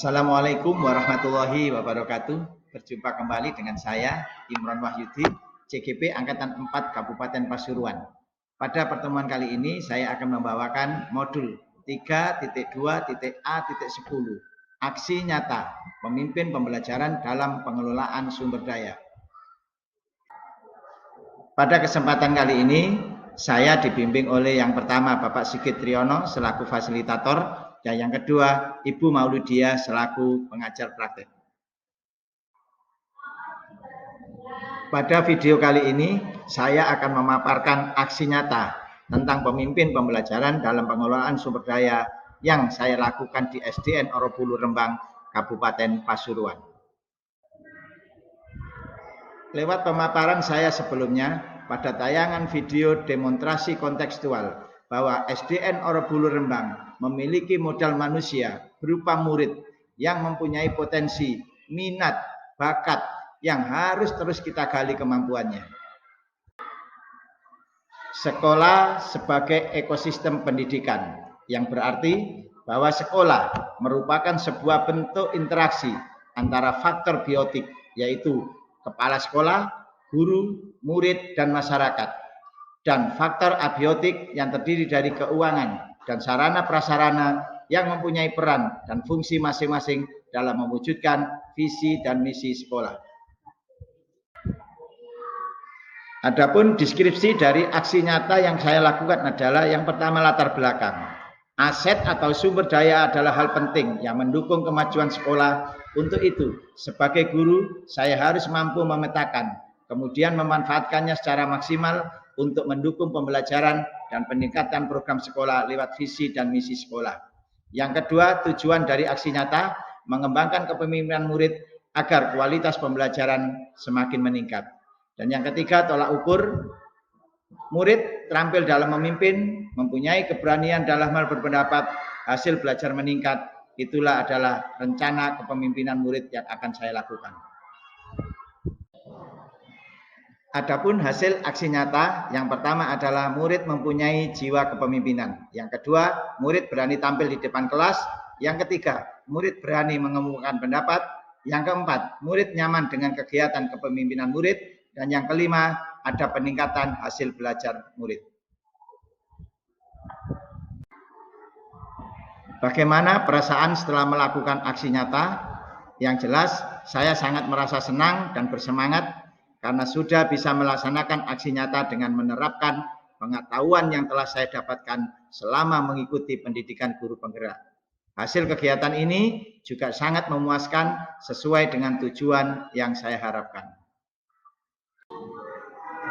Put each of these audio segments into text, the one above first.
Assalamualaikum warahmatullahi wabarakatuh. Berjumpa kembali dengan saya, Imron Wahyudi, CGP Angkatan 4 Kabupaten Pasuruan. Pada pertemuan kali ini, saya akan membawakan modul 3.2.A.10, aksi nyata, pemimpin pembelajaran dalam pengelolaan sumber daya. Pada kesempatan kali ini, saya dibimbing oleh yang pertama Bapak Sigit Triyono selaku fasilitator, dan yang kedua Ibu Mauludia selaku pengajar praktek. Pada video kali ini, saya akan memaparkan aksi nyata tentang pemimpin pembelajaran dalam pengelolaan sumber daya yang saya lakukan di SDN Orobulu Rembang, Kabupaten Pasuruan. Lewat pemaparan saya sebelumnya, pada tayangan video demonstrasi kontekstual bahwa SDN Orobulu Rembang memiliki modal manusia berupa murid yang mempunyai potensi, minat, bakat yang harus terus kita gali kemampuannya. Sekolah sebagai ekosistem pendidikan, yang berarti bahwa sekolah merupakan sebuah bentuk interaksi antara faktor biotik, yaitu kepala sekolah, guru, murid, dan masyarakat, dan faktor abiotik yang terdiri dari keuangan dan sarana prasarana yang mempunyai peran dan fungsi masing-masing dalam mewujudkan visi dan misi sekolah. Adapun deskripsi dari aksi nyata yang saya lakukan adalah yang pertama latar belakang. Aset atau sumber daya adalah hal penting yang mendukung kemajuan sekolah. Untuk itu, sebagai guru, saya harus mampu memetakan, kemudian memanfaatkannya secara maksimal untuk mendukung pembelajaran dan peningkatan program sekolah lewat visi dan misi sekolah. Yang kedua, tujuan dari aksi nyata mengembangkan kepemimpinan murid agar kualitas pembelajaran semakin meningkat. Dan yang ketiga, tolak ukur, murid terampil dalam memimpin, mempunyai keberanian dalam hal berpendapat, hasil belajar meningkat. Itulah adalah rencana kepemimpinan murid yang akan saya lakukan. Adapun hasil aksi nyata, yang pertama adalah murid mempunyai jiwa kepemimpinan. Yang kedua, murid berani tampil di depan kelas. Yang ketiga, murid berani mengemukakan pendapat. Yang keempat, murid nyaman dengan kegiatan kepemimpinan murid. Dan yang kelima, ada peningkatan hasil belajar murid. Bagaimana perasaan setelah melakukan aksi nyata? Yang jelas, saya sangat merasa senang dan bersemangat karena sudah bisa melaksanakan aksi nyata dengan menerapkan pengetahuan yang telah saya dapatkan selama mengikuti pendidikan guru penggerak. Hasil kegiatan ini juga sangat memuaskan sesuai dengan tujuan yang saya harapkan.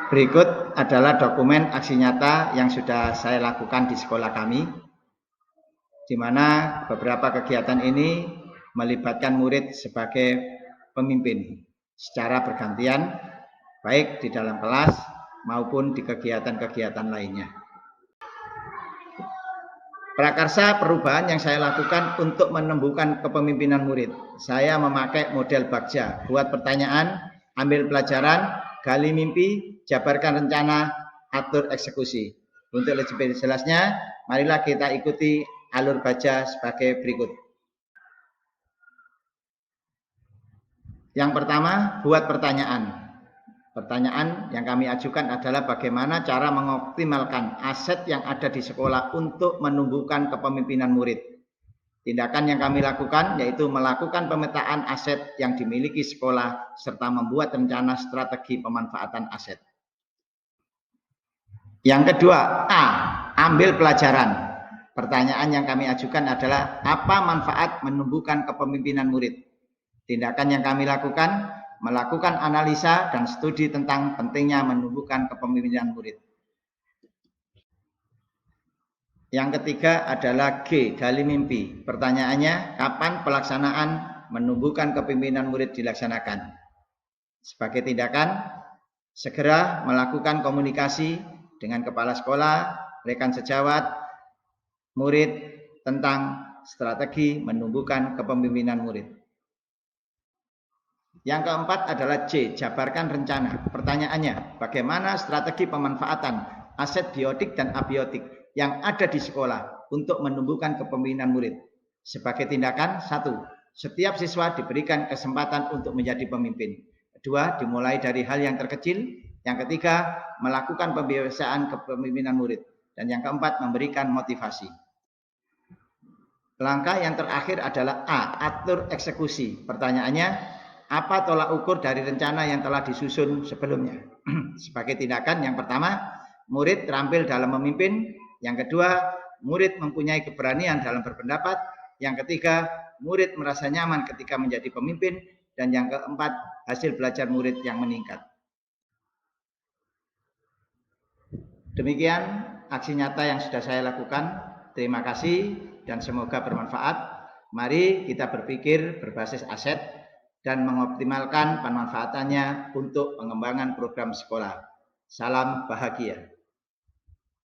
Berikut adalah dokumen aksi nyata yang sudah saya lakukan di sekolah kami, di mana beberapa kegiatan ini melibatkan murid sebagai pemimpin secara bergantian, baik di dalam kelas maupun di kegiatan-kegiatan lainnya. Prakarsa perubahan yang saya lakukan untuk menumbuhkan kepemimpinan murid. Saya memakai model Bagja, buat pertanyaan, ambil pelajaran, gali mimpi, jabarkan rencana, atur eksekusi. Untuk lebih jelasnya, marilah kita ikuti alur Bagja sebagai berikut. Yang pertama, buat pertanyaan. Pertanyaan yang kami ajukan adalah bagaimana cara mengoptimalkan aset yang ada di sekolah untuk menumbuhkan kepemimpinan murid. Tindakan yang kami lakukan yaitu melakukan pemetaan aset yang dimiliki sekolah serta membuat rencana strategi pemanfaatan aset. Yang kedua, A. Ambil pelajaran. Pertanyaan yang kami ajukan adalah apa manfaat menumbuhkan kepemimpinan murid? Tindakan yang kami lakukan melakukan analisa dan studi tentang pentingnya menumbuhkan kepemimpinan murid. Yang ketiga adalah G, gali mimpi. Pertanyaannya, kapan pelaksanaan menumbuhkan kepemimpinan murid dilaksanakan? Sebagai tindakan, segera melakukan komunikasi dengan kepala sekolah, rekan sejawat, murid tentang strategi menumbuhkan kepemimpinan murid. Yang keempat adalah C, jabarkan rencana. Pertanyaannya, bagaimana strategi pemanfaatan aset biotik dan abiotik yang ada di sekolah untuk menumbuhkan kepemimpinan murid? Sebagai tindakan, 1. Setiap siswa diberikan kesempatan untuk menjadi pemimpin. Kedua, dimulai dari hal yang terkecil. Yang ketiga, melakukan pembiasaan kepemimpinan murid. Dan yang keempat, memberikan motivasi. Langkah yang terakhir adalah A, atur eksekusi. Pertanyaannya, apa tolak ukur dari rencana yang telah disusun sebelumnya? Sebagai tindakan, yang pertama, murid terampil dalam memimpin. Yang kedua, murid mempunyai keberanian dalam berpendapat. Yang ketiga, murid merasa nyaman ketika menjadi pemimpin. Dan yang keempat, hasil belajar murid yang meningkat. Demikian aksi nyata yang sudah saya lakukan. Terima kasih dan semoga bermanfaat. Mari kita berpikir berbasis aset dan mengoptimalkan pemanfaatannya untuk pengembangan program sekolah. Salam bahagia.